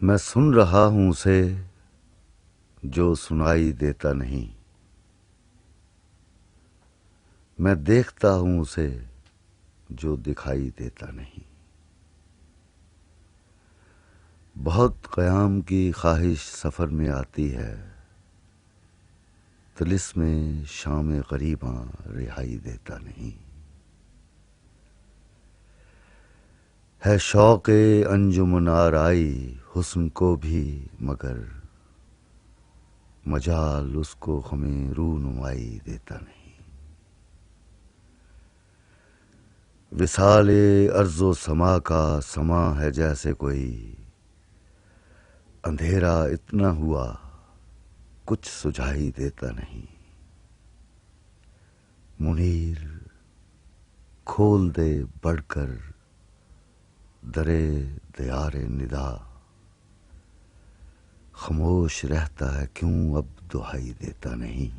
मैं सुन रहा हूं उसे जो सुनाई देता नहीं। मैं देखता हूं उसे जो दिखाई देता नहीं। बहुत क़याम की ख्वाहिश सफ़र में आती है, तिलिस्मे शाम ग़रीबां रिहाई देता नहीं। है शौक़े अंजुमन आराई हुस्न को भी, मगर मजाल उसको हमें रूनुमाई देता नहीं। विसाले अर्ज़ो समा का समा है जैसे कोई, अंधेरा इतना हुआ कुछ सुझाई देता नहीं। मुनीर खोल दे बढ़कर दरे दियारे निदा, खामोश रहता है क्यों अब दुहाई देता नहीं।